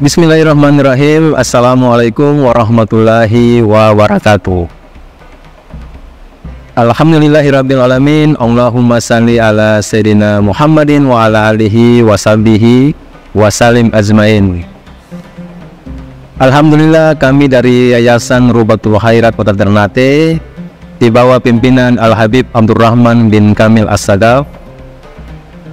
Bismillahirrahmanirrahim. Assalamualaikum warahmatullahi wabarakatuh. Alhamdulillahirabbil alamin. Allahumma salli ala sayyidina Muhammadin wa ala alihi wa sahbihi wa salim ajmain. Alhamdulillah, kami dari Yayasan Rubatul Khairat Kota Ternate di bawah pimpinan Al-Habib Abdurrahman bin Kamil As-Sadaf.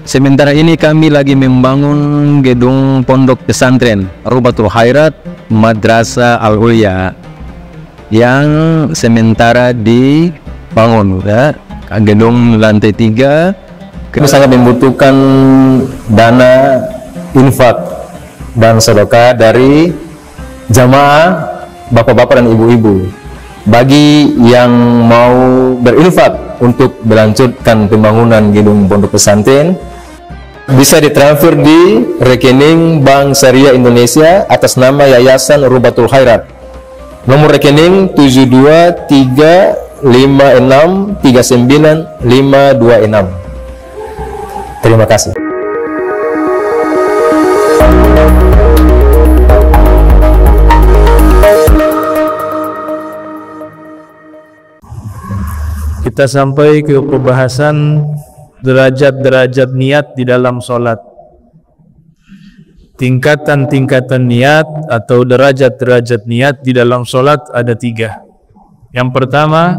Sementara ini kami lagi membangun gedung pondok pesantren Rubatul Khairat Madrasah Al-Ulya yang sementara dibangun, ya. Gedung lantai 3. Kami sangat membutuhkan dana infak dan sedekah dari jamaah bapak-bapak dan ibu-ibu. Bagi yang mau berinfak untuk melanjutkan pembangunan gedung pondok pesantren, bisa ditransfer di rekening Bank Syariah Indonesia atas nama Yayasan Rubatul Khairat. Nomor rekening 72356395526. Terima kasih. Kita sampai ke pembahasan derajat-derajat niat di dalam sholat. Tingkatan-tingkatan niat atau derajat-derajat niat di dalam sholat ada 3. Yang pertama,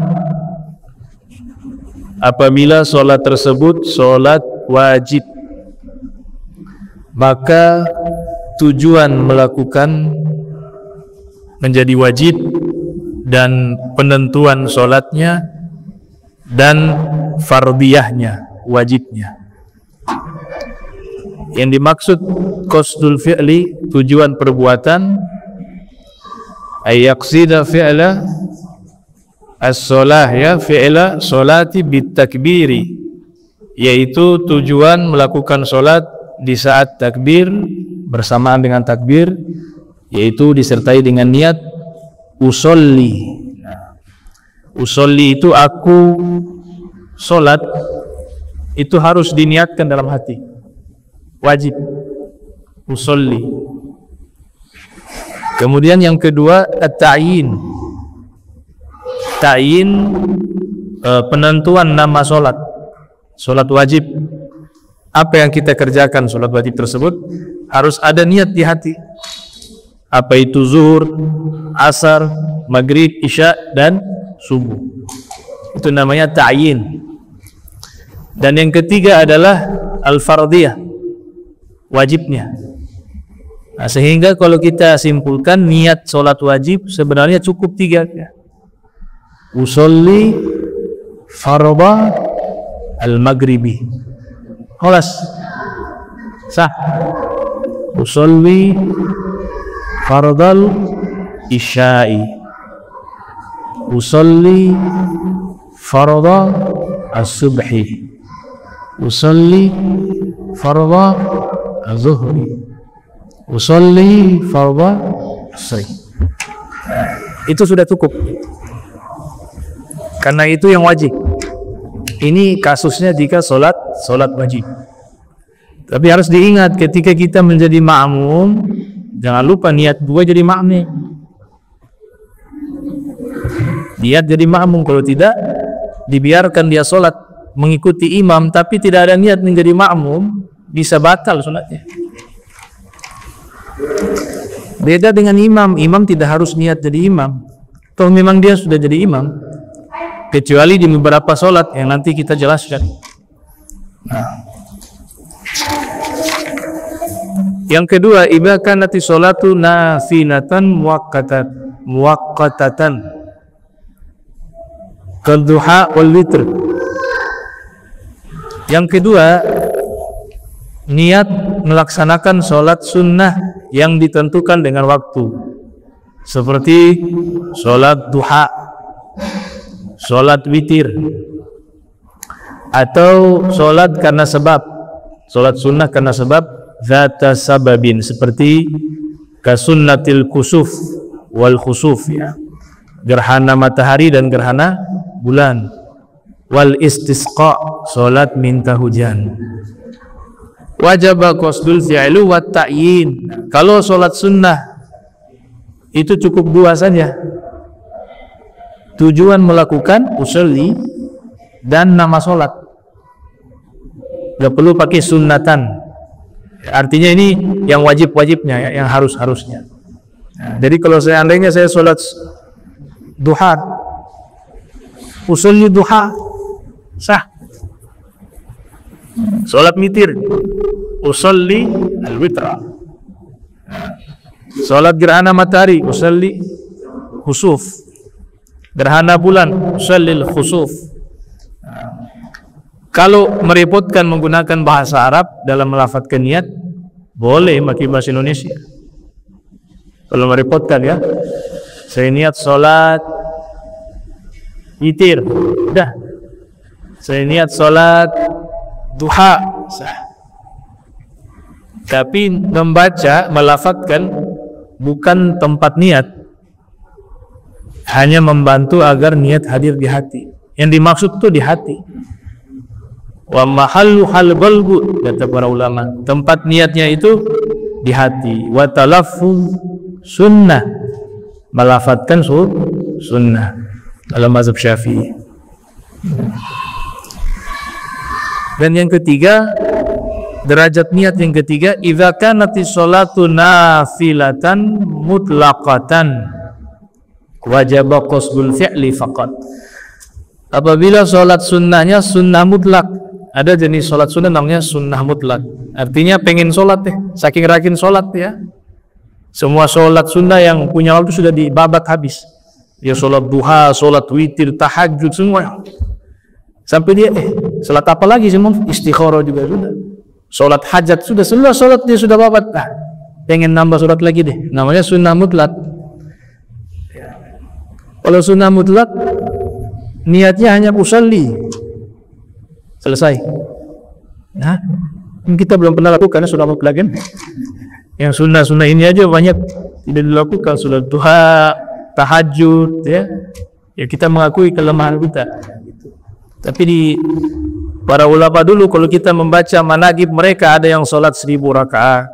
apabila sholat tersebut sholat wajib, maka tujuan melakukan menjadi wajib dan penentuan sholatnya dan fardiyahnya, wajibnya. Yang dimaksud qasdul fi'li, tujuan perbuatan, ayyaqsida fi'la as-sholah, ya, fi'la sholati bitakbiri, yaitu tujuan melakukan sholat di saat takbir, bersamaan dengan takbir, yaitu disertai dengan niat usolli. Usolli itu aku sholat, itu harus diniatkan dalam hati, wajib usolli. Kemudian yang kedua at-ta'yin, ta'yin, penentuan nama sholat, sholat wajib. Apa yang kita kerjakan sholat wajib tersebut harus ada niat di hati. Apa itu zuhur, asar, maghrib, isya dan subuh. Itu namanya ta'yin. Dan yang ketiga adalah al-fardiyah, wajibnya. Nah, sehingga kalau kita simpulkan niat sholat wajib sebenarnya cukup 3, ya. Usolli fardha al-maghribi, khalas, sah. Usolli fardhal isya'i, usolli fardha as-subhi, usolli fardha az-zuhri, usolli fardha as-sri. Itu sudah cukup, karena itu yang wajib. Ini kasusnya jika sholat wajib. Tapi harus diingat ketika kita menjadi ma'mum, jangan lupa niat 2 jadi ma'mum. Niat jadi ma'mum, kalau tidak dibiarkan dia sholat mengikuti imam tapi tidak ada niat menjadi makmum, bisa batal sholatnya. Beda dengan imam. Imam tidak harus niat jadi imam, toh memang dia sudah jadi imam, kecuali di beberapa sholat yang nanti kita jelaskan. Yang kedua, idza kanati sholatu nafilatan muwaqqatatan kadduha wal witr. Yang kedua, niat melaksanakan sholat sunnah yang ditentukan dengan waktu, seperti sholat duha, sholat witir, atau sholat karena sebab, sholat sunnah karena sebab zata sababin, seperti kasunnatil kusuf wal khusuf, ya, gerhana matahari dan gerhana bulan, wal istisqa, sholat minta hujan. wajib qasdul fi'lu wa ta'yin. Kalau sholat sunnah itu cukup dua saja, tujuan melakukan usolli dan nama sholat, gak perlu pakai sunnatan. Artinya ini yang wajib-wajibnya, yang harus-harusnya. Jadi kalau seandainya saya sholat duha, usolli duha, sah. Sholat witir, usolli al-witra. Sholat gerhana matahari, usolli khusuf. Gerhana bulan, usolli al-khusuf. Kalau merepotkan menggunakan bahasa Arab dalam melafadzkan niat, boleh pakai bahasa Indonesia. Kalau merepotkan ya, saya niat sholat witir, udah. Saya niat sholat duha, sah. Tapi membaca, melafadzkan bukan tempat niat, hanya membantu agar niat hadir di hati. Yang dimaksud itu di hati. Wa mahallu hal qalbu, kata para ulama, tempat niatnya itu di hati. Wa talaffuz sunnah, melafadzkan sunnah dalam mazhab Syafi'i. Dan yang ketiga, derajat niat yang ketiga, idza kanatis sholatu nafilatan mutlaqatan wajaba qasdul fi'li faqat. Apabila sholat sunnahnya sunnah mutlak, ada jenis sholat sunnah namanya sunnah mutlak. Artinya pengen sholat deh, saking rajin sholat ya. Semua sholat sunnah yang punya waktu sudah dibabat habis. Ya sholat duha, sholat witir, tahajud, semua. Sampai dia sholat apa lagi semua? Istikharah juga sudah. Sholat hajat sudah, semua sholat dia sudah babat. Nah, pengen nambah sholat lagi deh. Namanya sunnah mutlak. Kalau sunnah mutlak, niatnya hanya usolli, selesai. Nah, kita belum pernah lakukan sunnah mutlak kan? Yang sunnah-sunnah ini aja banyak tidak dilakukan, sholat duha, tahajud, ya. Ya kita mengakui kelemahan kita. Tapi di para ulama dulu, kalau kita membaca manaqib mereka, ada yang sholat 1000 rakaat.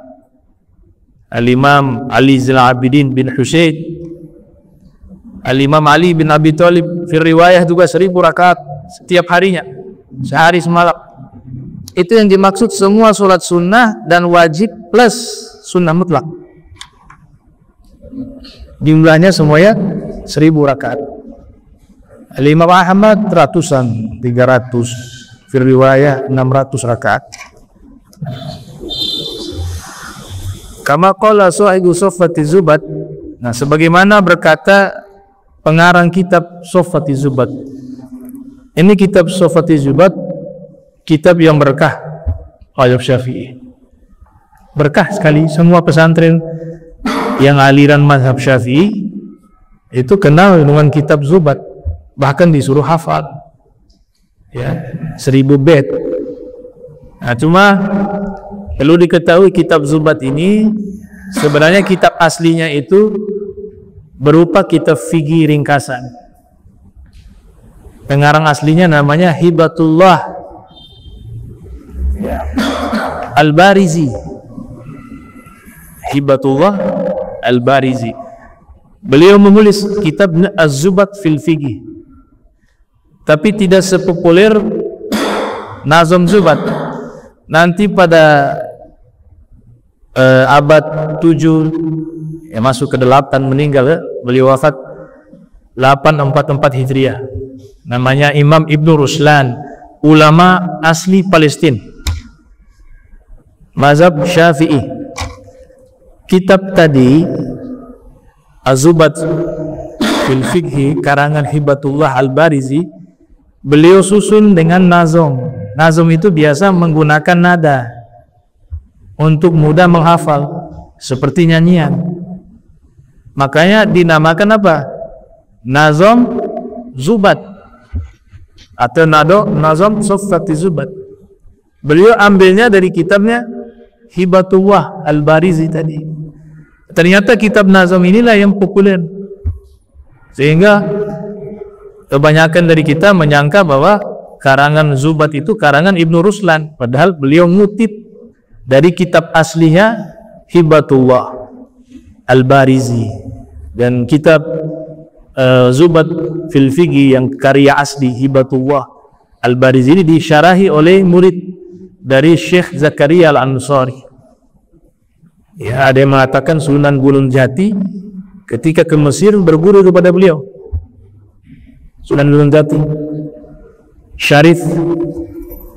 Al-Imam Ali Zainal Abidin bin Husain, Al-Imam Ali bin Abi Thalib, fi riwayah juga 1000 rakaat setiap harinya, sehari semalam. Itu yang dimaksud semua sholat sunnah dan wajib plus sunnah mutlak. Jumlahnya semuanya 1000 rakaat. Al-Imam Ahmad ratusan, 300, fi riwayah 600 rakaat. Kama qala sahibu Suffati Zubat. Nah, sebagaimana berkata pengarang kitab Suffati Zubat. Ini kitab Suffati Zubat, kitab yang berkah mazhab Syafi'i. Berkah sekali, semua pesantren yang aliran mazhab Syafi'i itu kenal dengan kitab Zubat, bahkan disuruh hafal ya 1000 bait. Nah, cuma perlu diketahui kitab Zubat ini sebenarnya kitab aslinya itu berupa kitab fikih ringkasan. Pengarang aslinya namanya Hibatullah Al-Barizi. Hibatullah Al-Barizi. Beliau menulis kitab Az-Zubat fil Fiqih, tapi tidak sepopuler Nazm Zubat. Nanti pada abad 7 ya, masuk ke 8 meninggal ya. Beliau wafat 844 Hijriah. Namanya Imam Ibnu Ruslan, ulama asli Palestina, mazhab Syafi'i. Kitab tadi Az-Zubat fil Fiqhi karangan Hibatullah Al-Barizi, beliau susun dengan nazom. Nazom itu biasa menggunakan nada untuk mudah menghafal, seperti nyanyian. Makanya dinamakan apa? Nazom Zubat atau nazom Suffati Zubat. Beliau ambilnya dari kitabnya Hibatullah Al-Barizi tadi. Ternyata kitab nazom inilah yang populer, sehingga kebanyakan dari kita menyangka bahwa karangan Zubat itu karangan Ibnu Ruslan, padahal beliau ngutip Dari kitab aslinya Hibatullah Al-Barizi, dan kitab Zubat fil Fiqh yang karya asli Hibatullah Al-Barizi ini disyarahi oleh murid dari Syekh Zakaria Al-Ansari. Ya, ada yang mengatakan Sunan Gunung Jati ketika ke Mesir berguru kepada beliau. Sunan Gunung Jati, Syarif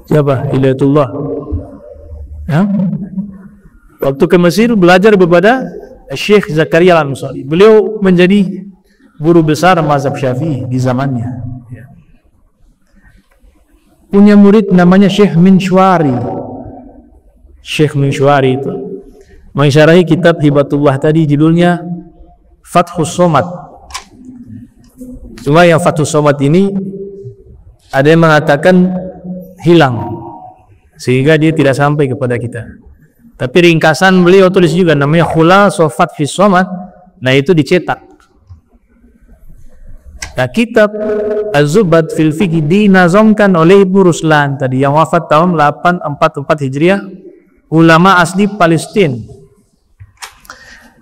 siapa? Hidayatullah. Ya? Waktu ke Mesir belajar kepada Syekh Zakaria Al-Ansari. Beliau menjadi guru besar mazhab Syafi'i di zamannya. Ya. Punya murid namanya Syekh Minshwari. Syekh Minshwari itu mensyarahi kitab Hibatullah tadi, judulnya Fathus Somad. Cuma yang Fathus Somad ini ada yang mengatakan hilang sehingga dia tidak sampai kepada kita. Tapi ringkasan beliau tulis juga namanya Khulasah Fathus Somad. Nah, itu dicetak. Nah, kitab Az-Zubat fil Fiqh dinazamkan oleh Ibnu Ruslan tadi yang wafat tahun 844 Hijriah, ulama asli Palestina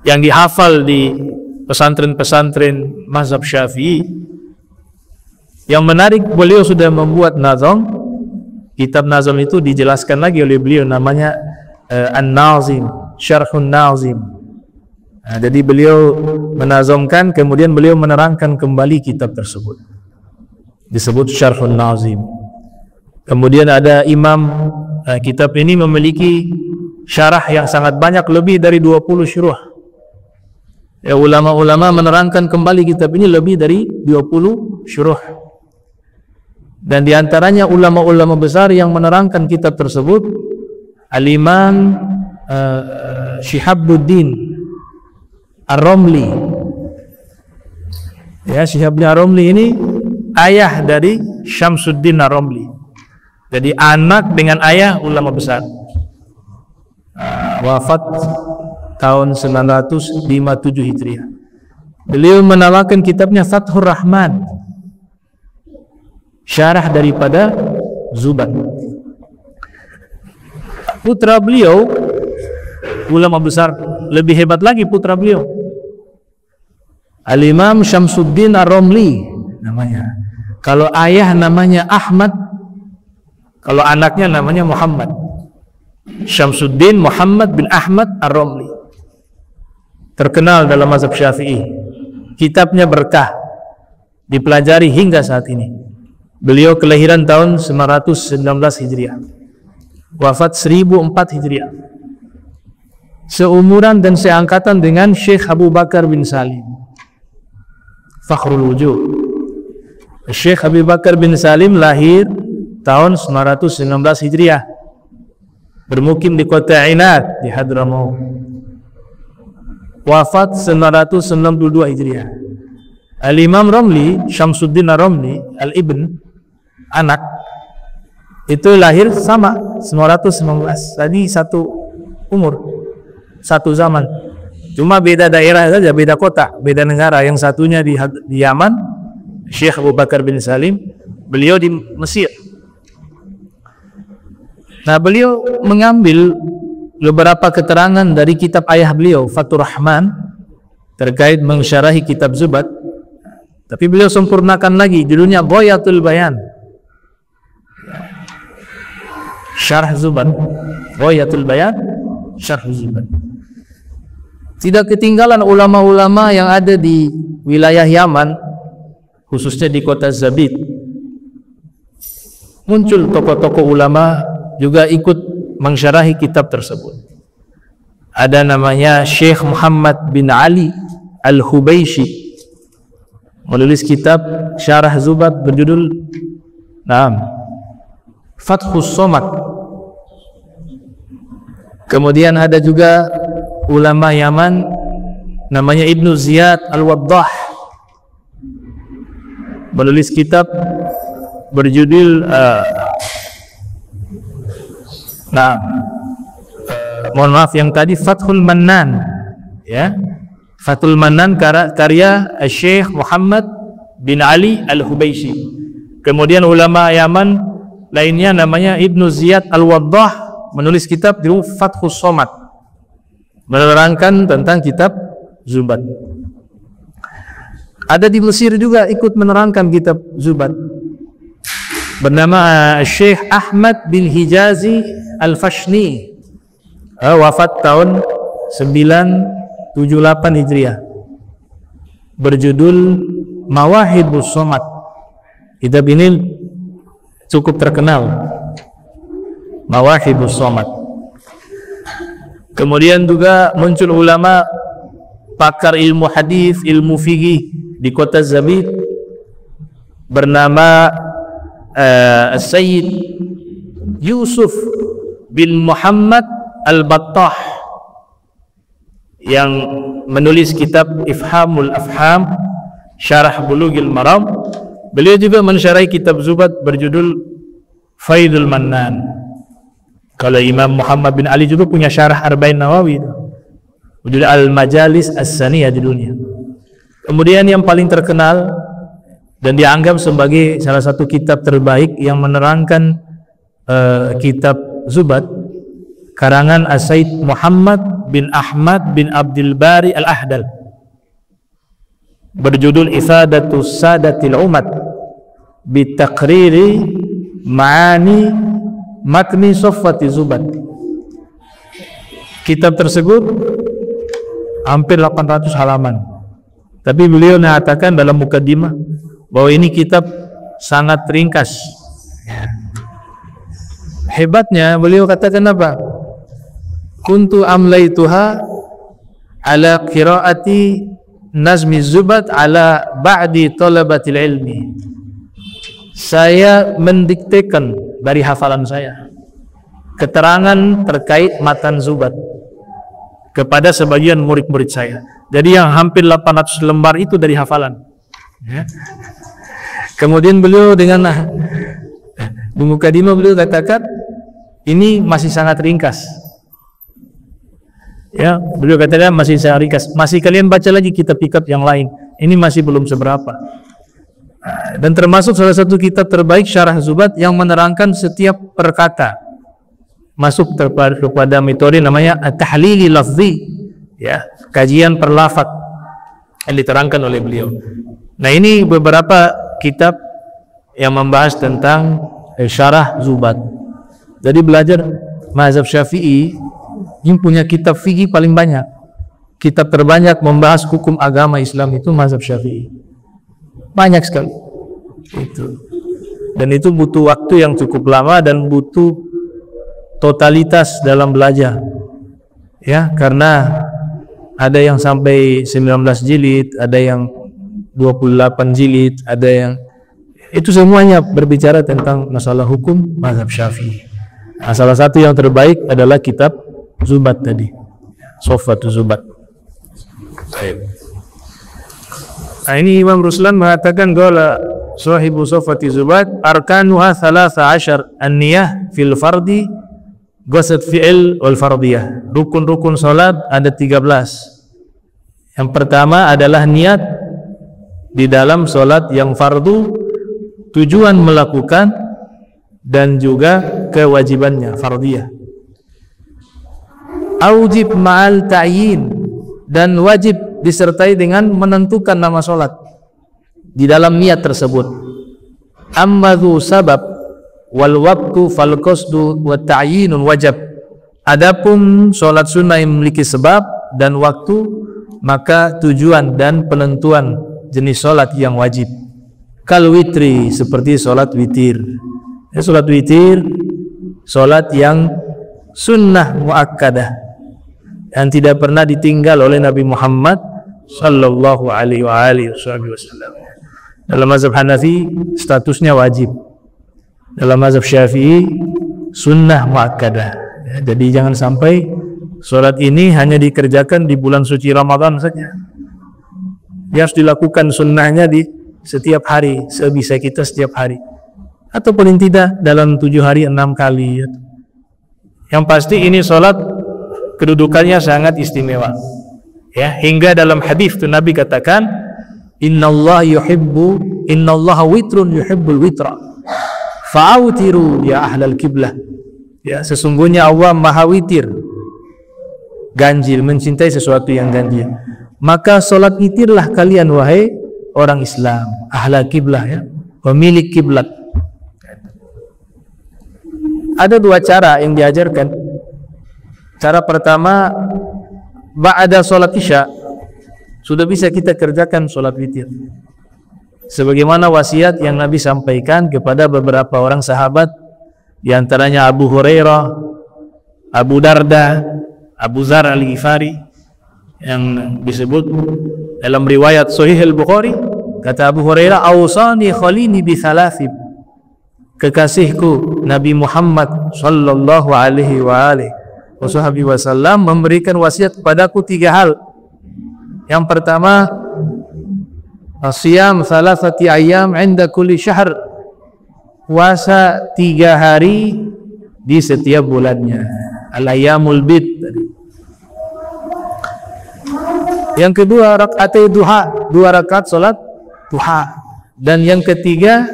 yang dihafal di pesantren-pesantren mazhab Syafi'i. Yang menarik, beliau sudah membuat nazam. Kitab nazam itu dijelaskan lagi oleh beliau, namanya An-Nazim, Syarhun Nazim. Nah, jadi beliau menazamkan, kemudian beliau menerangkan kembali kitab tersebut, disebut Syarhun Nazim. Kemudian ada imam, kitab ini memiliki syarah yang sangat banyak, lebih dari 20 syurah. Ya, ulama-ulama menerangkan kembali kitab ini lebih dari 20 syurah. Dan diantaranya ulama-ulama besar yang menerangkan kitab tersebut, Al-Imam Syihabuddin Ar-Romli. Ya, Syihabuddin Ar-Romli ini ayah dari Syamsuddin Ar-Romli. Jadi anak dengan ayah ulama besar. Wafat tahun 957 Hijriah. Beliau menamakan kitabnya Fathur Rahman, syarah daripada Zubat. Putra beliau ulama besar, lebih hebat lagi putra beliau, Al-Imam Syamsuddin Ar-Romli namanya. Kalau ayah namanya Ahmad, kalau anaknya namanya Muhammad. Syamsuddin Muhammad bin Ahmad Ar-Romli, terkenal dalam mazhab Syafi'i. Kitabnya berkah, dipelajari hingga saat ini. Beliau kelahiran tahun 919 Hijriah, wafat 1004 Hijriah. Seumuran dan seangkatan dengan Syekh Abu Bakar bin Salim, Fakhrul Wujud. Syekh Abu Bakar bin Salim lahir tahun 919 Hijriah, bermukim di kota Ainat di Hadramaut. Wafat 992 Hijriah. Al-Imam Romli, Syamsuddin Ar-Romli, Al-Ibn, anak, itu lahir sama 919. Tadi satu umur, satu zaman. Cuma beda daerah saja, beda kota, beda negara. Yang satunya di Yaman, Syekh Abu Bakar bin Salim, beliau di Mesir. Nah, beliau mengambil beberapa keterangan dari kitab ayah beliau, Fathur Rahman, terkait mensyarahi kitab Zubat. Tapi beliau sempurnakan lagi, judulnya Ghayatul Bayan, Syarh Zubat. Ghayatul Bayan, Syarh Zubat. Tidak ketinggalan ulama-ulama yang ada di wilayah Yaman, khususnya di kota Zabid. Muncul tokoh-tokoh ulama juga ikut mensyarahi kitab tersebut. Ada namanya Syekh Muhammad bin Ali Al-Hubayshi, menulis kitab Syarah Zubat berjudul Fathus Somad. Kemudian ada juga ulama Yaman namanya Ibnu Ziyad Al-Waddah, menulis kitab berjudul mohon maaf yang tadi Fathul Mannan, ya, Fathul Mannan karya Syekh Muhammad bin Ali Al-Hubayshi. Kemudian ulama Yaman lainnya namanya Ibnu Ziyad Al-Waddah, menulis kitab di Fathus Somad, menerangkan tentang kitab Zubat. Ada di Mesir juga ikut menerangkan kitab Zubat, bernama Syekh Ahmad bin Hijazi Al-Fashni, wafat tahun 978 Hijriah, berjudul Mawahibus Somad. Kitab ini cukup terkenal, Mawahibus Somad. Kemudian juga muncul ulama pakar ilmu hadis, ilmu fikih di kota Zabid, bernama Sayyid Yusuf bin Muhammad Al-Battah, yang menulis kitab Ifhamul Afham, Syarah Bulughil Maram. Beliau juga mensyarahi kitab Zubat berjudul Faidul Mannan. Kalau Imam Muhammad bin Ali juga punya syarah Arba'in Nawawi, berjudul Al-Majalis As-Saniyah judulnya. Kemudian yang paling terkenal dan dianggap sebagai salah satu kitab terbaik yang menerangkan kitab Zubat, karangan As-Said Muhammad bin Ahmad bin Abdul Bari Al-Ahdal, berjudul Ifadatus Sadatil Umat Bitaqriri Ma'ani Matni Soffati Zubat. Kitab tersebut hampir 800 halaman, tapi beliau mengatakan dalam mukaddimah bahwa ini kitab sangat ringkas. Hebatnya beliau katakan apa? Kuntu amlaituha ala qiraati nazmi Zubat ala ba'di talabatil ilmi. Saya mendiktekan dari hafalan saya keterangan terkait matan Zubat kepada sebagian murid-murid saya. Jadi yang hampir 800 lembar itu dari hafalan. Kemudian beliau dengan di mukadimah beliau katakan ini masih sangat ringkas. Ya, beliau katakan masih sangat ringkas. Masih kalian baca lagi kitab-kitab yang lain. Ini masih belum seberapa. Dan termasuk salah satu kitab terbaik Syarah Zubat yang menerangkan setiap perkata. Masuk kepada metode namanya At-Tahlili Lafzi, ya, kajian per lafaz yang diterangkan oleh beliau. Nah, ini beberapa kitab yang membahas tentang Syarah Zubat. Jadi belajar mazhab Syafi'i yang punya kitab fikih paling banyak. Kitab terbanyak membahas hukum agama Islam itu mazhab Syafi'i. Banyak sekali. Itu. Dan itu butuh waktu yang cukup lama dan butuh totalitas dalam belajar. Ya, karena ada yang sampai 19 jilid, ada yang 28 jilid, ada yang itu semuanya berbicara tentang masalah hukum mazhab Syafi'i. Nah, salah satu yang terbaik adalah kitab Zubat tadi, Sofatu Zubat. Nah, ini Imam Ruslan mengatakan qala sahibu Sofati Zubat arkanuha 13 an-niyah fil fardi qasad fi'il wal fardiyah. Rukun-rukun salat ada 13. Yang pertama adalah niat di dalam salat yang fardu, tujuan melakukan dan juga kewajibannya fardiyah. Aujib ma'al ta'yin, dan wajib disertai dengan menentukan nama solat di dalam niat tersebut. Amma dzu sabab wal waqtu fal qasdu wa ta'yinun wajib. Adapun solat sunnah yang memiliki sebab dan waktu, maka tujuan dan penentuan jenis solat yang wajib. Kal witri, seperti solat witir. Solat witir solat yang sunnah muakkadah yang tidak pernah ditinggal oleh Nabi Muhammad sallallahu alaihi wasallam. Dalam mazhab Hanafi statusnya wajib. Dalam mazhab Syafi'i sunnah muakkadah. Ya, jadi jangan sampai salat ini hanya dikerjakan di bulan suci Ramadan saja. Dia harus dilakukan sunnahnya di setiap hari, sebisa kita setiap hari. Atau paling tidak dalam 7 hari 6 kali. Yang pasti ini salat kedudukannya sangat istimewa. Ya, hingga dalam hadis itu Nabi katakan, innallaha witrun yuhibbul witra. Fa'autiru ya ahlal qiblah. Ya, sesungguhnya Allah Maha witir, ganjil, mencintai sesuatu yang ganjil. Maka sholat witirlah kalian wahai orang Islam, ahla kiblah, ya, pemilik kiblat. Ada dua cara yang diajarkan. Cara pertama, ba'da sholat isya sudah bisa kita kerjakan sholat witir, sebagaimana wasiat yang Nabi sampaikan kepada beberapa orang sahabat, di antaranya Abu Hurairah, Abu Darda, Abu Dzar Al-Ghifari, yang disebut dalam riwayat Sahih Al-Bukhari, kata Abu Hurairah, "Awsani khalini bi thalathib." Kekasihku Nabi Muhammad sallallahu alaihi wasallam memberikan wasiat kepadaku 3 hal. Yang pertama, asyam thalathati ayyam 'inda kulli syahr. Puasa 3 hari di setiap bulannya. Al-ayyamul bid. Yang kedua, rakaatai duha, 2 rakaat salat duha. Dan yang ketiga,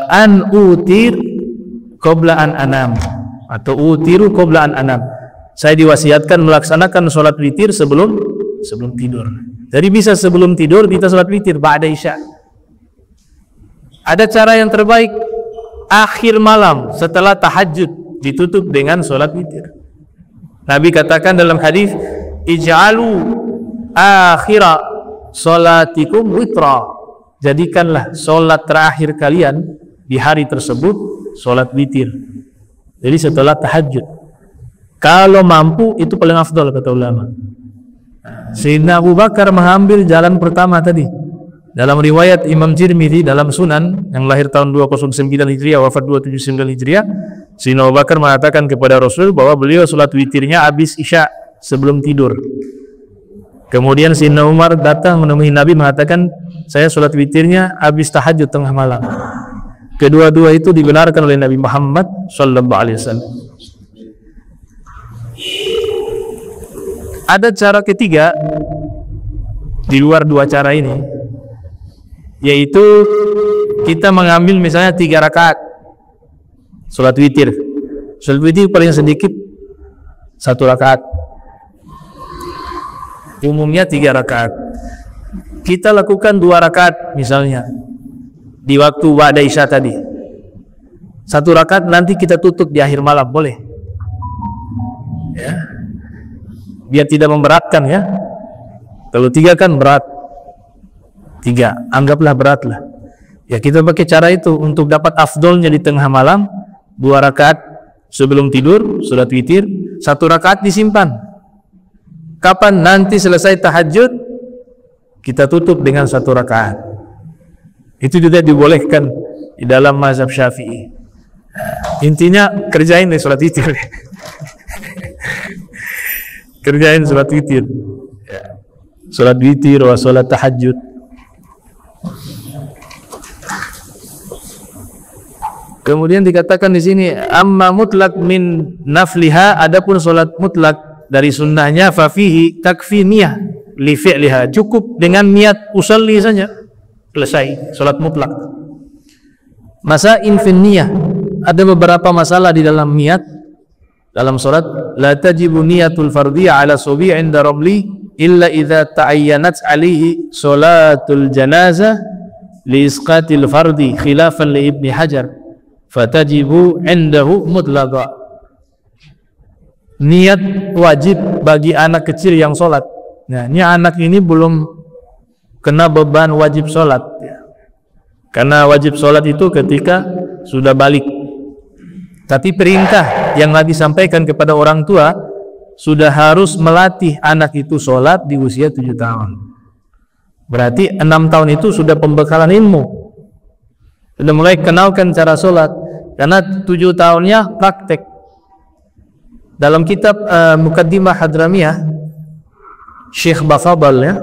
an utir qabla an anam, atau utiru qabla an anam. Saya diwasiatkan melaksanakan salat witir sebelum tidur. Jadi bisa sebelum tidur kita salat witir ba'da isya. Ada cara yang terbaik, akhir malam setelah tahajud ditutup dengan salat witir. Nabi katakan dalam hadis, ij'alu akhira salatikum witra. Jadikanlah solat terakhir kalian di hari tersebut solat witir. Jadi setelah tahajud. Kalau mampu itu paling afdal kata ulama. Sayyidina Abu Bakar mengambil jalan pertama tadi. Dalam riwayat Imam Tirmidzi dalam Sunan, yang lahir tahun 209 Hijriah, wafat 279 Hijriah, Sayyidina Abu Bakar mengatakan kepada Rasul bahwa beliau solat witirnya habis isya sebelum tidur. Kemudian Sayyidina Umar datang menemui Nabi mengatakan, saya sholat witirnya habis tahajud tengah malam. Kedua-dua itu dibenarkan oleh Nabi Muhammad sallallahu alaihi wasallam. Ada cara ketiga di luar 2 cara ini, yaitu kita mengambil misalnya 3 rakaat sholat witir. Sholat witir paling sedikit 1 rakaat. Umumnya 3 rakaat. Kita lakukan 2 rakaat misalnya di waktu ba'da isya tadi. 1 rakaat nanti kita tutup di akhir malam, boleh? Ya. Biar tidak memberatkan ya. Kalau 3 kan berat. 3, anggaplah beratlah. Ya kita pakai cara itu untuk dapat afdolnya di tengah malam. 2 rakaat sebelum tidur, salat witir. 1 rakaat disimpan. Kapan nanti selesai tahajud, kita tutup dengan 1 rakaat. Itu juga dibolehkan di dalam mazhab Syafi'i. Intinya kerjain deh salat witir. Kerjain salat witir. Salat witir wa salat tahajud. Kemudian dikatakan di sini, amma mutlak min nafliha, adapun salat mutlak dari sunnahnya, fafihi takfi niyah li fi'liha, cukup dengan niat usalli saja selesai salat mutlak. Masa infin niyah, ada beberapa masalah di dalam niat dalam salat. La tajibu niyatul fardhiyah ala subi' inda ramli illa idza ta'ayyanat alaihi salatul janazah li isqatil fardhi khilafan li Ibni Hajar fatajibu indahu mutlaqa. Niat wajib bagi anak kecil yang sholat. Nah, ini anak ini belum kena beban wajib sholat ya. Karena wajib sholat itu ketika sudah balik. Tapi perintah yang Nabi sampaikan kepada orang tua, sudah harus melatih anak itu sholat di usia 7 tahun. Berarti 6 tahun itu sudah pembekalan ilmu, sudah mulai kenalkan cara sholat. Karena 7 tahunnya praktek. Dalam kitab Muqaddimah Hadramiyah, Syekh Bafadal ya,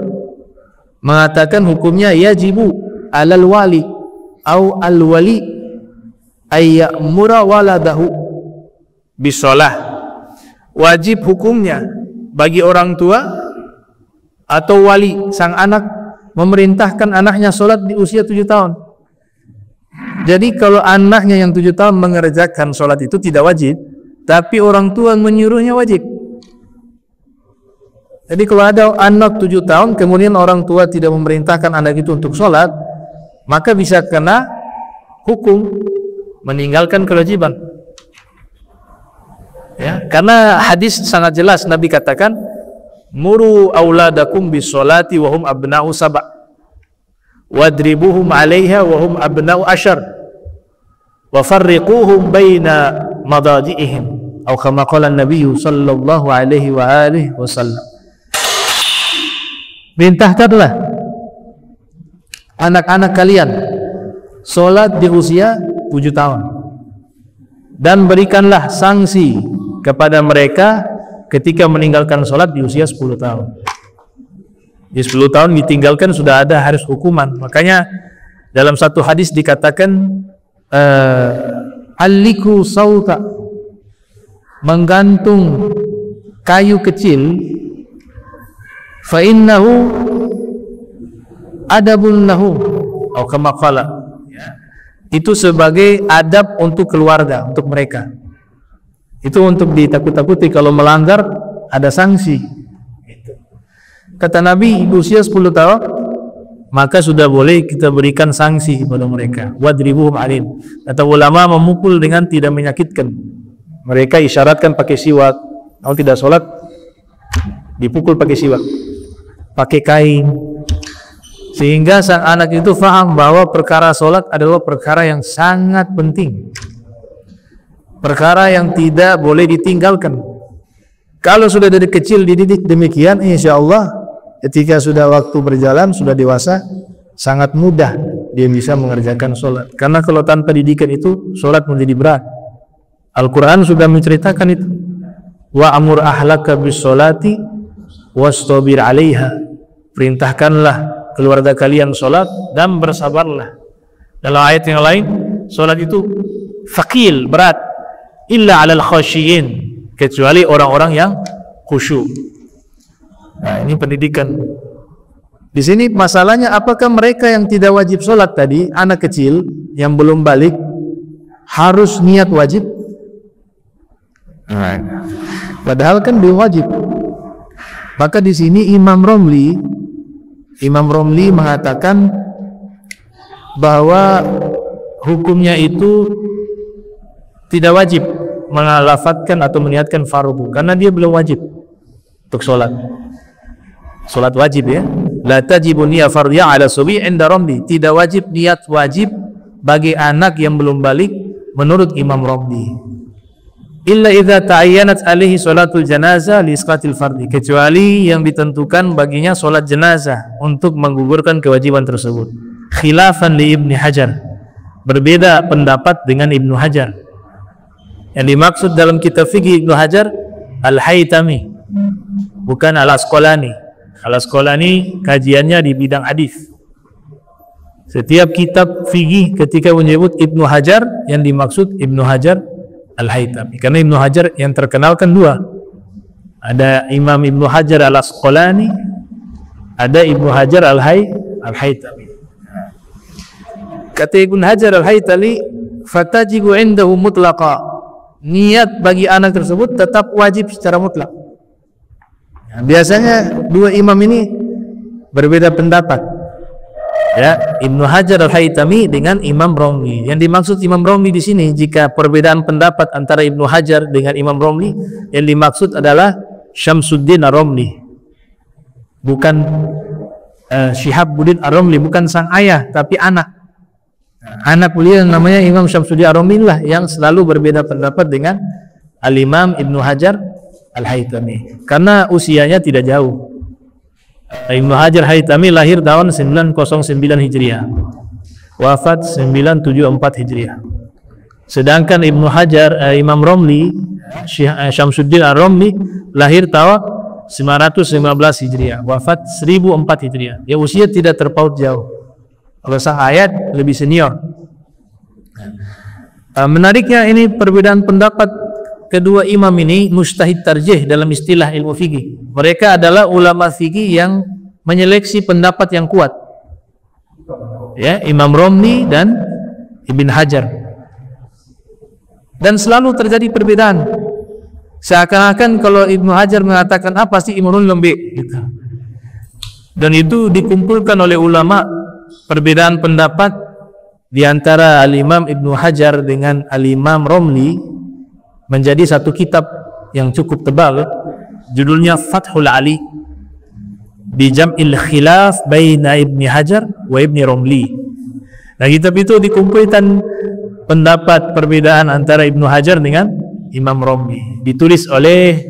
mengatakan hukumnya yajibu alal wali au al wali ayyamura waladahu bisolah. Wajib hukumnya bagi orang tua atau wali sang anak memerintahkan anaknya sholat di usia 7 tahun. Jadi kalau anaknya yang 7 tahun mengerjakan sholat itu tidak wajib, tapi orang tua menyuruhnya wajib. Jadi kalau ada anak 7 tahun kemudian orang tua tidak memerintahkan anak itu untuk sholat, maka bisa kena hukum meninggalkan kewajiban. Ya, karena hadis sangat jelas, Nabi katakan, muru auladakum bis sholati wa hum abna'u sab' wadribuhum 'alaiha wa hum abna'u ashar wa farriquhum baina madaji'ihim atau kama qala an-nabiy sallallahu alaihi wa alihi wasallam. Perintahkanlah anak-anak kalian sholat di usia 7 tahun dan berikanlah sanksi kepada mereka ketika meninggalkan sholat di usia 10 tahun. Di 10 tahun ditinggalkan sudah ada harus hukuman. Makanya dalam satu hadis dikatakan aliku sauta, menggantung kayu kecil, fa innahu adabun lahu atau kama qala, itu sebagai adab untuk keluarga, untuk mereka. Itu untuk ditakut-takuti, kalau melanggar ada sanksi. Kata Nabi, usia 10 tahun maka sudah boleh kita berikan sanksi kepada mereka. Wadribuhum 'alaih. Kata ulama, memukul dengan tidak menyakitkan. Mereka isyaratkan pakai siwak. Kalau tidak sholat dipukul pakai siwak, pakai kain, sehingga sang anak itu faham bahwa perkara sholat adalah perkara yang sangat penting, perkara yang tidak boleh ditinggalkan. Kalau sudah dari kecil dididik demikian, insya Allah ketika sudah waktu berjalan, sudah dewasa, sangat mudah dia bisa mengerjakan sholat. Karena kalau tanpa didikan itu, sholat menjadi berat. Al-Quran sudah menceritakan itu. Wa amur ahlaka bis sholati wastabir 'alaiha. Perintahkanlah keluarga kalian sholat dan bersabarlah. Dalam ayat yang lain, sholat itu thaqil, berat, illa 'alal khasyiin, kecuali orang-orang yang khusyuk. Nah, ini pendidikan. Di sini masalahnya, apakah mereka yang tidak wajib sholat tadi, anak kecil yang belum balik, harus niat wajib? Nah, padahal kan dia wajib. Maka di sini Imam Romli mengatakan bahwa hukumnya itu tidak wajib melafatkan atau meniatkan fardu, karena dia belum wajib untuk sholat. Sholat wajib, ya. La tajibu niyah fardiyah ala subi inda Romli. Tidak wajib niat wajib bagi anak yang belum balik menurut Imam Romli. Illa idza ta'ayyanat alaihi sholatul janazah li isqatil fardi, kecuali yang ditentukan baginya sholat jenazah untuk menggugurkan kewajiban tersebut. Khilafan li Ibnu Hajar, berbeda pendapat dengan Ibnu Hajar. Yang dimaksud dalam kitab fikih Ibnu Hajar Al-Haytami, bukan Al-Asqalani. Al-Asqalani kajiannya di bidang hadis. Setiap kitab fikih ketika menyebut Ibnu Hajar, yang dimaksud Ibnu Hajar Al-Haytami. Karena Ibnu Hajar yang terkenal kan dua. Ada Imam Ibnu Hajar Al-Asqalani, ada Ibnu Hajar Al-Haytami. Kata Ibnu Hajar Al-Haytami, fatajibu indahu mutlaqa. Niat bagi anak tersebut tetap wajib secara mutlak. Nah, biasanya dua imam ini berbeda pendapat, ya, Ibnu Hajar Al-Haytami dengan Imam Romli. Yang dimaksud Imam Romli di sini, jika perbedaan pendapat antara Ibnu Hajar dengan Imam Romli, yang dimaksud adalah Syamsuddin Ar-Romli, bukan Syihabuddin Ar-Romli, bukan sang ayah tapi anak. Anak beliau namanya Imam Syamsuddin Ar-Romli lah yang selalu berbeda pendapat dengan Al-Imam Ibnu Hajar Al-Haytami, karena usianya tidak jauh. Ibnu Hajar Haytami lahir tahun 909 Hijriah, wafat 974 Hijriah. Sedangkan Ibnu Hajar, Imam Romli, Syamsuddin Ar-Romli, lahir tahun 915 Hijriah, wafat 1004 Hijriah. Ya, usia tidak terpaut jauh. Kalau sang ayat lebih senior. Menariknya ini perbedaan pendapat kedua imam ini mustahid tarjih dalam istilah ilmu fikih. Mereka adalah ulama fikih yang menyeleksi pendapat yang kuat. Ya, Imam Romli dan Ibn Hajar. Dan selalu terjadi perbedaan Seakan-akan kalau Ibnu Hajar mengatakan apa sih Imam Romli lembek gitu. Dan itu dikumpulkan oleh ulama, perbedaan pendapat di antara Al-Imam Ibnu Hajar dengan Al-Imam Romli menjadi satu kitab yang cukup tebal, judulnya Fathul Ali bi Jam'il Khilaf baina Ibnu Hajar wa Ibnu Romli. Nah, kitab itu dikumpulkan pendapat perbedaan antara Ibnu Hajar dengan Imam Romli, ditulis oleh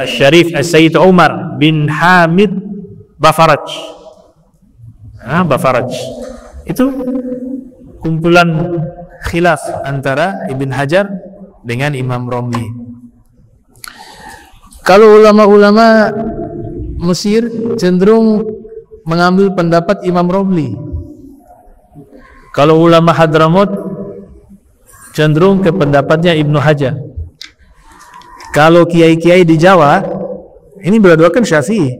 Syarif As-Sayyid Umar bin Hamid Bafaraj. Bafaraj itu kumpulan khilaf antara Ibn Hajar dengan Imam Romli. Kalau ulama-ulama Mesir cenderung mengambil pendapat Imam Romli. Kalau ulama Hadramaut cenderung ke pendapatnya Ibnu Hajar. Kalau kiai-kiai di Jawa, ini berdua kan Syafi'i,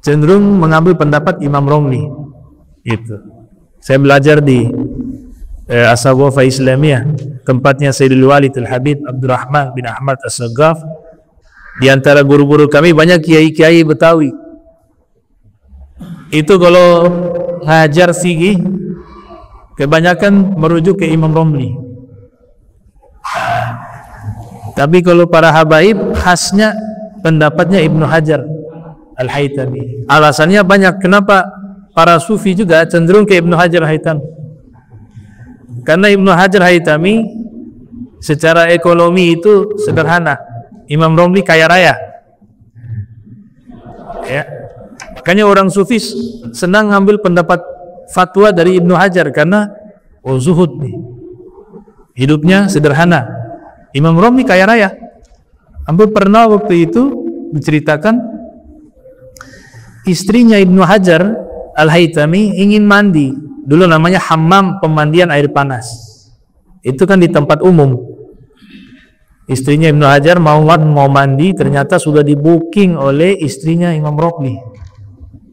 cenderung mengambil pendapat Imam Romli. Itu. Saya belajar di As-Saqafah Islamiyah, tempatnya Sayyidul Walid Al-Habib Abdurrahman bin Ahmad As-Saqqaf. Di antara guru-guru kami banyak kiai-kiai Betawi. Itu kalau ngajar fikih kebanyakan merujuk ke Imam Romli. Tapi kalau para habaib khasnya pendapatnya Ibnu Hajar Al-Haytami. Alasannya banyak. Kenapa para sufi juga cenderung ke Ibnu Hajar Al-Haytami? Karena Ibnu Hajar Al-Haytami secara ekonomi itu sederhana. Imam Romli kaya raya. Ya. Makanya orang sufi senang ngambil pendapat fatwa dari Ibnu Hajar karena zuhud nih. Hidupnya sederhana. Imam Romli kaya raya. Hampir pernah waktu itu diceritakan istrinya Ibnu Hajar Al-Haytami ingin mandi. Dulu namanya hammam, pemandian air panas. Itu kan di tempat umum. Istrinya Ibnu Hajar mau mandi, ternyata sudah di booking oleh istrinya Imam Romli.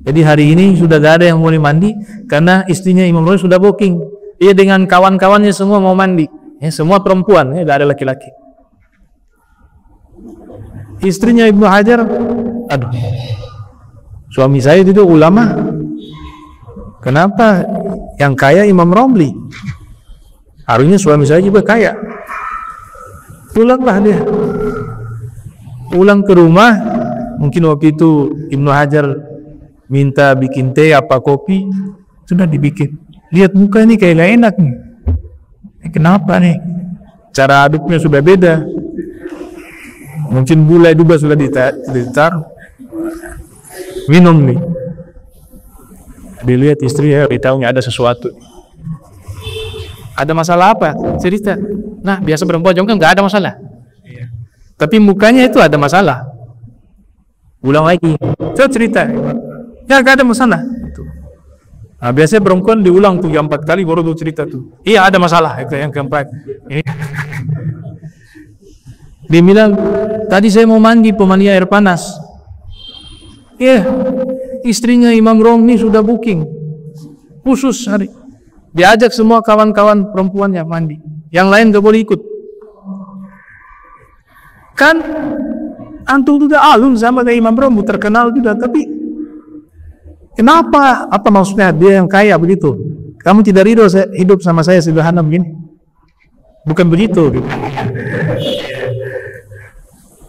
Jadi hari ini sudah gak ada yang boleh mandi karena istrinya Imam Romli sudah booking. Dia dengan kawan-kawannya semua mau mandi. Ya, semua perempuan, ya, gak ada laki-laki. Istrinya Ibnu Hajar, aduh, suami saya itu ulama. Kenapa yang kaya Imam Romli? Harusnya suami saya juga kaya. Pulanglah dia. Pulang ke rumah, mungkin waktu itu Ibnu Hajar minta bikin teh apa kopi, sudah dibikin. Lihat muka ini kayak gak enak nih. Kenapa nih? Cara aduknya sudah beda. Mungkin gulai juga sudah ditaruh. Minum nih. Dilihat istri ya, ditahunya ada sesuatu. Ada masalah apa? Cerita. Nah, biasa perempuan juga nggak ada masalah. Tapi mukanya itu ada masalah. Ulang lagi. Coba cerita. Ya nggak ada masalah. Nah, biasanya perempuan diulang tuh yang 4 kali baru tuh cerita tuh. Iya ada masalah itu yang keempat. Ini. Dia bilang tadi saya mau mandi pemandian air panas. Iya, istrinya Imam Romli sudah booking khusus hari. Diajak semua kawan-kawan perempuannya mandi. Yang lain gak boleh ikut. Kan antum sudah alum sama kayak Imam Romli terkenal juga, tapi kenapa? Apa maksudnya dia yang kaya begitu? Kamu tidak ridho hidup sama saya sederhana begini? Bukan begitu.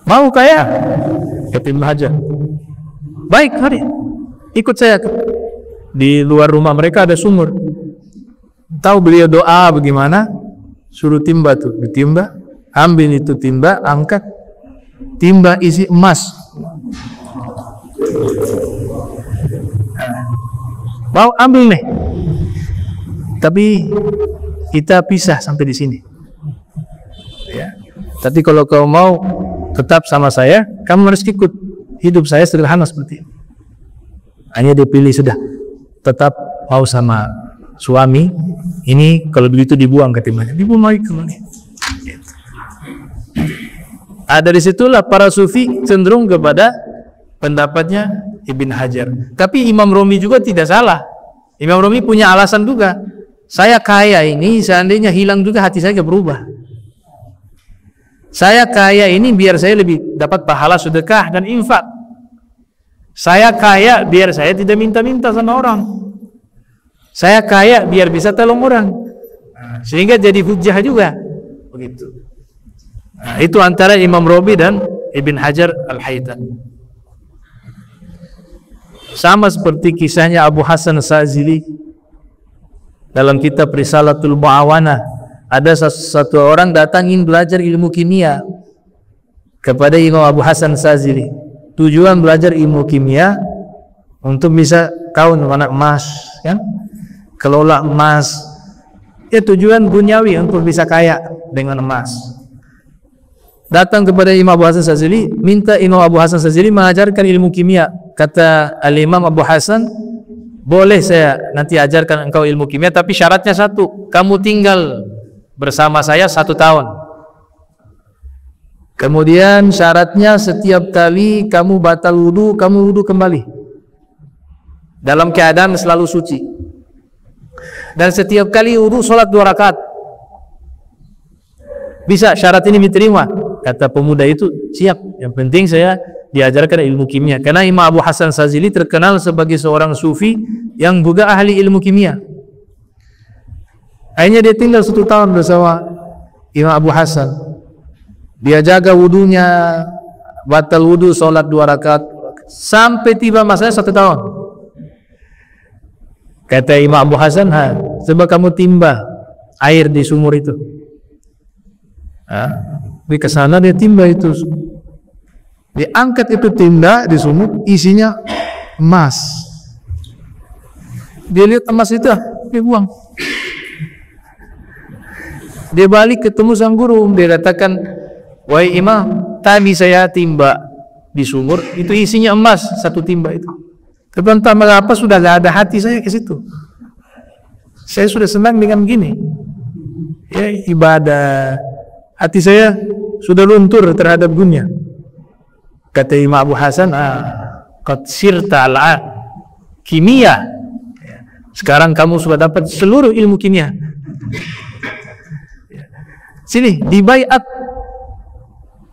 Mau kaya? Kata Ibnu Hajar. Baik, hari ikut saya. Di luar rumah mereka ada sumur. Tahu beliau doa bagaimana? Suruh timba tuh, ditimba, ambil itu timba, angkat. Timba isi emas. Mau ambil nih. Tapi kita pisah sampai di sini. Ya. Tapi kalau kau mau tetap sama saya, kamu harus ikut hidup saya sederhana seperti ini. Hanya dipilih sudah. Tetap mau sama suami. Ini kalau begitu dibuang ketimbangnya. Dibuang lagi kemana? Dari situlah para sufi cenderung kepada pendapatnya Ibn Hajar. Tapi Imam Romli juga tidak salah. Imam Romli punya alasan juga. Saya kaya ini seandainya hilang juga hati saya gak berubah. Saya kaya ini biar saya lebih dapat pahala sedekah dan infak. Saya kaya biar saya tidak minta-minta sama orang. Saya kaya biar bisa tolong orang. Sehingga jadi hujjah juga. Begitu. Nah, itu antara Imam Rabi dan Ibn Hajar Al-Haytami. Sama seperti kisahnya Abu Hasan Sazili dalam kitab Risalatul Mu'awanah. Ada satu orang datang ingin belajar ilmu kimia kepada Imam Abu Hasan Sazili. Tujuan belajar ilmu kimia untuk bisa kaun anak emas, kan? Kelola emas. Ya, tujuan duniawi untuk bisa kaya dengan emas. Datang kepada Imam Abu Hasan Sazili, minta Imam Abu Hasan Sazili mengajarkan ilmu kimia. Kata Al-Imam Abu Hasan, boleh saya nanti ajarkan engkau ilmu kimia, tapi syaratnya satu, kamu tinggal bersama saya 1 tahun. Kemudian syaratnya setiap kali kamu batal wudu, kamu wudu kembali dalam keadaan selalu suci. Dan setiap kali wudu sholat 2 rakaat. Bisa syarat ini diterima? Kata pemuda itu, siap. Yang penting saya diajarkan ilmu kimia. Karena Imam Abu Hasan Sazili terkenal sebagai seorang sufi yang juga ahli ilmu kimia. Akhirnya dia tinggal 1 tahun bersama Imam Abu Hasan. Dia jaga wudunya, batal wudu, sholat 2 rakaat, sampai tiba masanya 1 tahun. Kata Imam Abu Hasan, coba kamu timba air di sumur itu. Di kesana dia timba itu, diangkat itu timba di sumur, isinya emas. Dia lihat emas itu, dia buang. Dia balik ketemu sang guru, dia katakan, wahai imam, tadi saya timba di sumur, itu isinya emas 1 timba itu. Tapi entah mengapa sudah gak ada hati saya ke situ. Saya sudah senang dengan gini, ya ibadah. Hati saya sudah luntur terhadap dunia. Kata Imam Abu Hasan, qad sirta al kimia. Sekarang kamu sudah dapat seluruh ilmu kimia. Sini dibaiat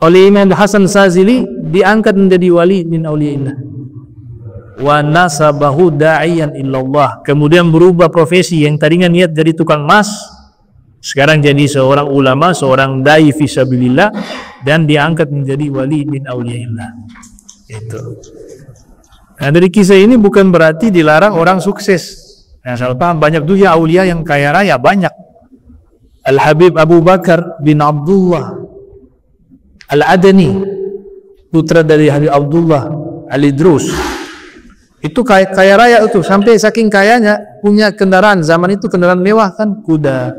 oleh Imam Hasan Sazili, diangkat menjadi wali min auliyaillah. Wa nasabahu da'iyan illallah. Kemudian berubah profesi, yang tadinya niat jadi tukang emas, sekarang jadi seorang ulama, seorang dai fisabilillah, dan diangkat menjadi wali min auliyaillah. Itu. Nah, dari kisah ini bukan berarti dilarang orang sukses. Nah, salah paham, banyak dunia aulia yang kaya raya, banyak. Al-Habib Abu Bakar bin Abdullah Al-Adani, putra dari Habib Abdullah Al-Idrus, itu kaya raya itu, sampai saking kayanya punya kendaraan. Zaman itu kendaraan mewah kan, kuda.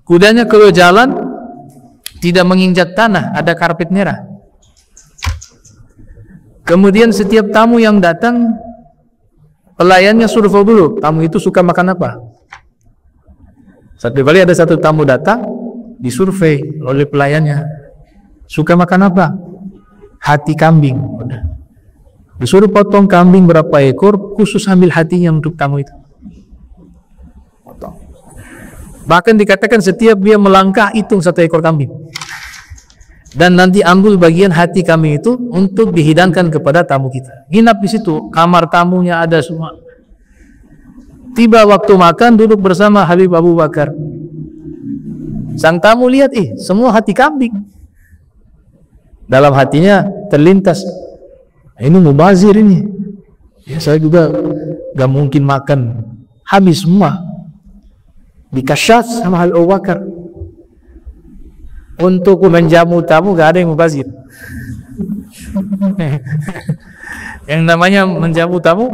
Kudanya kalau jalan tidak menginjak tanah, ada karpet merah. Kemudian setiap tamu yang datang, pelayannya survei dulu, tamu itu suka makan apa. Satu kali ada satu tamu datang, disurvei oleh pelayannya, suka makan apa? Hati kambing. Disuruh potong kambing berapa ekor, khusus ambil hatinya untuk tamu itu. Potong. Bahkan dikatakan setiap dia melangkah, hitung 1 ekor kambing. Dan nanti ambil bagian hati kambing itu untuk dihidangkan kepada tamu kita. Nginap di situ, kamar tamunya ada semua. Tiba waktu makan, duduk bersama Habib Abu Bakar. Sang tamu lihat, semua hati kambing. Dalam hatinya terlintas, ini mubazir ini. Ya, saya juga gak mungkin makan habis semua. Dikasyat sama Habib Abu Bakar. Untuk menjamu tamu gak ada yang mubazir. Yang namanya menjamu tamu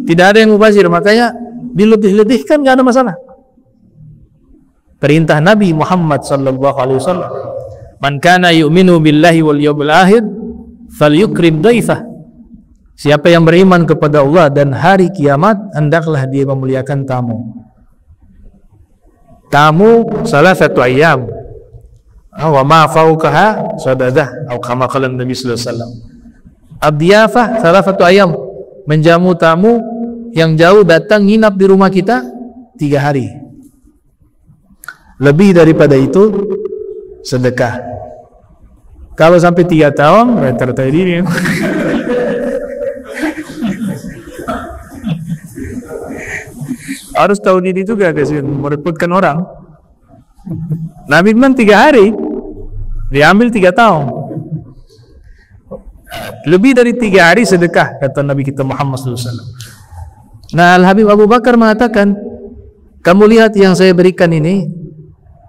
tidak ada yang mubazir, makanya dilebih-lebihkan gak ada masalah. Perintah Nabi Muhammad sallallahu alaihi wasallam, man kana yu'minu billahi wal yawmil akhir falyukrim dhaifah. Siapa yang beriman kepada Allah dan hari kiamat, hendaklah dia memuliakan tamu. Tamu salah satu ayam, wa ma fauqaha sadadah, atau kama qala Nabi sallallahu alaihi wasallam. Abdiyafah salah satu ayam, menjamu tamu yang jauh datang nginap di rumah kita 3 hari. Lebih daripada itu sedekah. Kalau sampai 3 tahun, tertarik diri. Harus tahu diri juga, guys, merepotkan orang. Nabi bilang 3 hari, diambil 3 tahun. Lebih dari 3 hari sedekah, kata Nabi kita Muhammad SAW. Nah, Al-Habib Abu Bakar mengatakan, kamu lihat yang saya berikan ini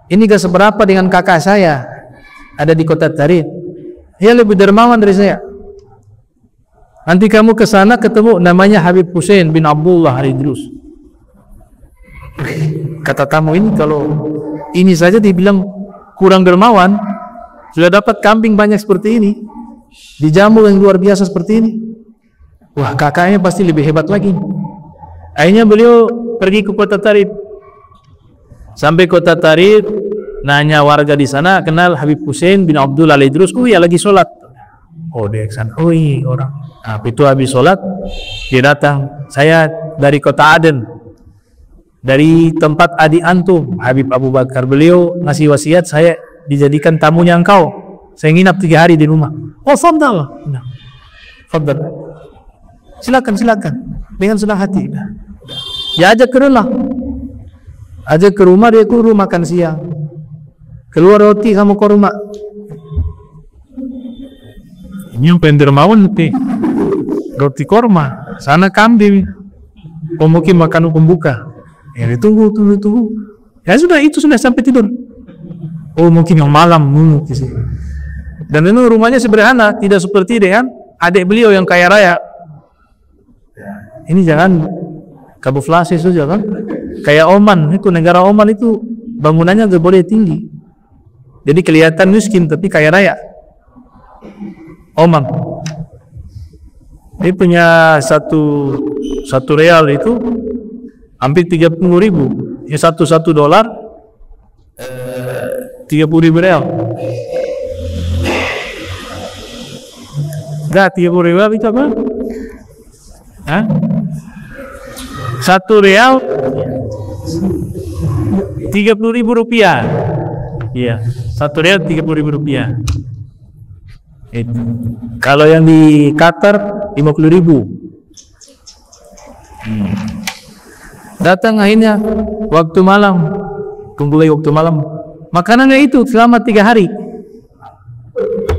gak seberapa dengan kakak saya, ada di kota Tarid. Dia lebih dermawan dari saya. Nanti kamu ke sana ketemu namanya Habib Hussein bin Abdullah Al-Idrus. Kata tamu ini, kalau ini saja dibilang kurang dermawan, sudah dapat kambing banyak seperti ini, dijamu yang luar biasa seperti ini, wah, kakaknya pasti lebih hebat lagi. Akhirnya beliau pergi ke kota Tarid. Sampai kota Tarid, nanya warga di sana, kenal Habib Hussein bin Abdullah Al-Idrus. Oh iya, lagi sholat. Oh, dia ke sana. Oh iya, orang. Nah, itu habis sholat, dia datang. Saya dari kota Aden, dari tempat adik antum, Habib Abu Bakar. Beliau ngasih wasiat, saya dijadikan tamunya engkau. Saya nginap 3 hari di rumah. Oh, fadal. Nah, fadal. Silakan. Dengan senang hati. Ya, ajak ke rumah. Ajak ke rumah, dia ke rumah makan siang. Keluar roti, kamu ke rumah. Ini yang pendermawan nanti. Roti korma, sana kambing. Oh, mungkin makan pembuka. Ya, ditunggu. Ya sudah, itu sudah sampai tidur. Oh, mungkin yang malam nunggu di sini. Dan itu rumahnya sederhana, tidak seperti dengan adik beliau yang kaya raya. Ini jangan kamuflase saja kan. Kayak Oman, itu negara Oman itu bangunannya gak boleh tinggi. Jadi kelihatan miskin tapi kaya raya. Oman. Dia punya satu real itu hampir 30.000. Ya, $1 30.000 real. Enggak, 30.000 itu apa? Hah? 1 real 30.000 rupiah. Iya, 1 real 30.000 rupiah. Kalau yang di Qatar 50.000. Datang akhirnya waktu malam, kumpulai waktu malam. Makanannya itu selama 3 hari.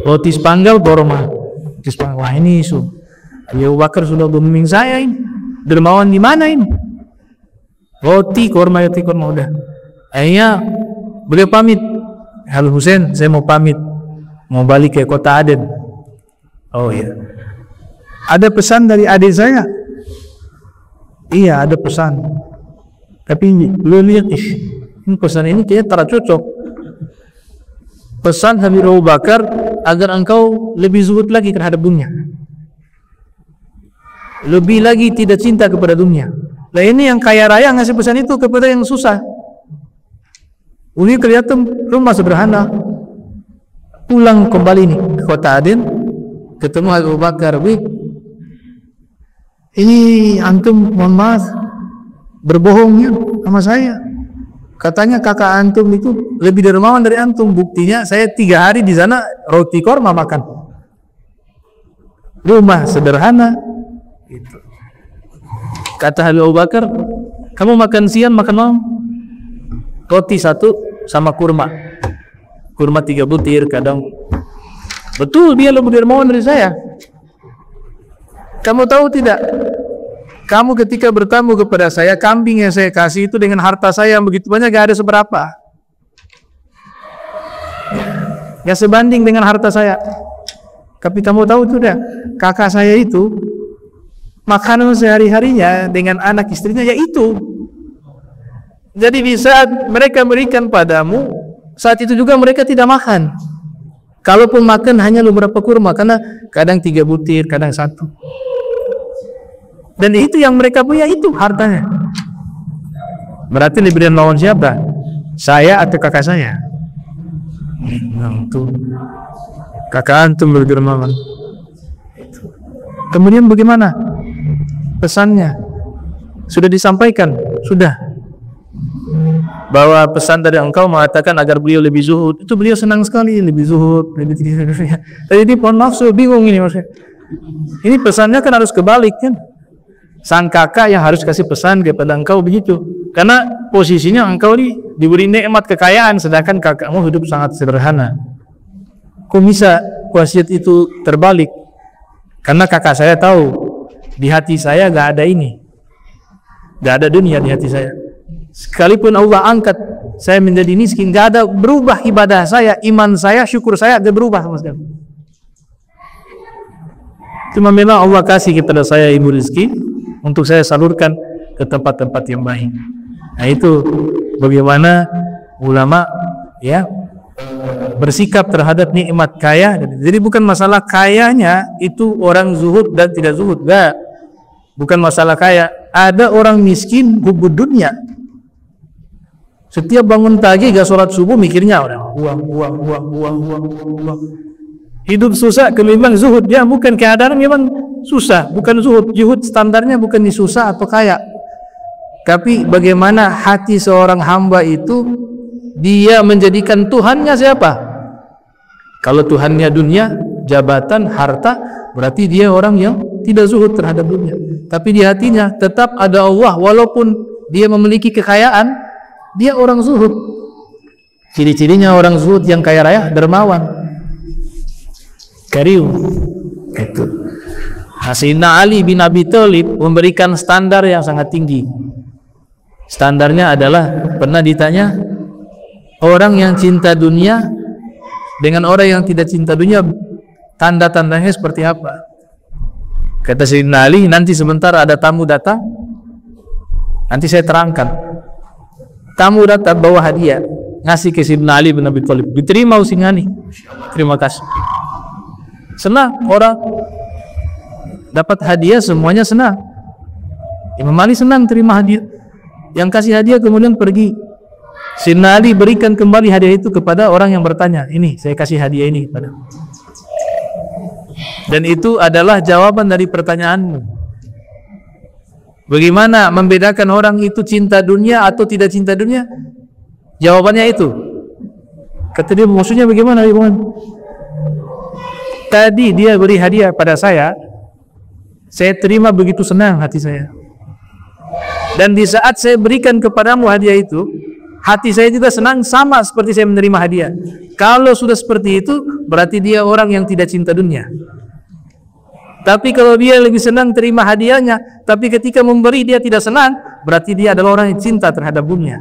Roti sepanggal korma. Wah, ini Abu Bakar sudah booming saya ini. Dermawan di mana ini? Roti korma udah. Akhirnya beliau pamit. Halo Hussein, saya mau pamit, mau balik ke kota Aden. Oh iya, ada pesan dari adik saya. Iya, ada pesan. Tapi lu lihat, ini pesan ini kayaknya tak cocok. Pesan Habib Abu Bakar agar engkau lebih zuhud lagi terhadap dunia, lebih lagi tidak cinta kepada dunia. Nah, ini yang kaya raya ngasih pesan itu kepada yang susah. Ini kelihatan rumah sederhana. Pulang kembali nih ke kota Aden, ketemu Abu Bakar. Ini antum, mohon maaf, berbohongnya sama saya. Katanya kakak antum itu lebih dermawan dari antum. Buktinya saya 3 hari di sana roti korma makan. Rumah sederhana. Itu. Kata Abu Bakar, kamu makan siang, makan malam, roti 1 sama kurma 3 butir kadang. Betul, dia lebih dermawan dari saya. Kamu tahu tidak, kamu ketika bertamu kepada saya, kambing yang saya kasih itu dengan harta saya yang begitu banyak gak ada seberapa, gak sebanding dengan harta saya. Tapi kamu tahu tidak, kakak saya itu makanan sehari-harinya dengan anak istrinya yaitu. Jadi di saat mereka berikan padamu, saat itu juga mereka tidak makan. Kalaupun makan hanya beberapa kurma, karena kadang 3 butir, kadang 1. Dan itu yang mereka punya, itu hartanya. Berarti lebih dari lawan siapa? Saya atau kakak saya? Nah, itu kakak antum lebih dermawan. Kemudian bagaimana pesannya? Sudah disampaikan? Sudah. bahwa pesan dari engkau mengatakan agar beliau lebih zuhud. Itu beliau senang sekali, lebih zuhud, lebih tidak. Jadi pohon maaf, saya bingung ini maksudnya. Ini pesannya kan harus kebalik kan. Sang kakak yang harus kasih pesan kepada engkau begitu. Karena posisinya engkau diberi nikmat kekayaan, sedangkan kakakmu hidup sangat sederhana. Kok bisa wasiat itu terbalik? Karena kakak saya tahu di hati saya gak ada ini, gak ada dunia di hati saya. Sekalipun Allah angkat saya menjadi miskin, gak ada berubah ibadah saya, iman saya, syukur saya gak berubah sama sekali. Cuma memang Allah kasih kepada saya ilmu rezeki untuk saya salurkan ke tempat-tempat yang baik. Nah itu bagaimana ulama ya bersikap terhadap nikmat kaya. Jadi bukan masalah kayanya itu orang zuhud dan tidak zuhud, enggak. Bukan masalah kaya. Ada orang miskin hubud dunia. Setiap bangun pagi gak sholat subuh mikirnya uang. Hidup susah, memang zuhud. Dia bukan keadaan memang susah, bukan zuhud. Zuhud standarnya bukan di susah atau kaya. Tapi bagaimana hati seorang hamba itu dia menjadikan Tuhannya siapa? Kalau Tuhannya dunia, jabatan, harta, berarti dia orang yang tidak zuhud terhadap dunia. Tapi di hatinya tetap ada Allah, walaupun dia memiliki kekayaan, dia orang zuhud. Ciri-cirinya orang zuhud yang kaya raya, dermawan, karim. Itu. Sayyidina Ali bin Abi Thalib memberikan standar yang sangat tinggi. Standarnya adalah, pernah ditanya, orang yang cinta dunia dengan orang yang tidak cinta dunia, tanda-tandanya seperti apa? Kata Sayyidina Ali, nanti sebentar ada tamu datang, nanti saya terangkan. Tamu datang bawa hadiah, ngasih ke Sayyidina Ali bin Abi Thalib, diterima usingani, terima kasih. Senang orang dapat hadiah, semuanya senang. Imam Ali senang terima hadiah. Yang kasih hadiah kemudian pergi. Sayyidina Ali berikan kembali hadiah itu kepada orang yang bertanya, ini saya kasih hadiah ini kepada. Dan itu adalah jawaban dari pertanyaanmu. Bagaimana membedakan orang itu cinta dunia atau tidak cinta dunia? Jawabannya itu. Kata dia, maksudnya bagaimana? Tadi dia beri hadiah pada saya terima begitu senang hati saya. Dan di saat saya berikan kepadamu hadiah itu, hati saya juga senang sama seperti saya menerima hadiah. Kalau sudah seperti itu, berarti dia orang yang tidak cinta dunia. Tapi kalau dia lebih senang terima hadiahnya, tapi ketika memberi dia tidak senang, berarti dia adalah orang yang cinta terhadap dunia.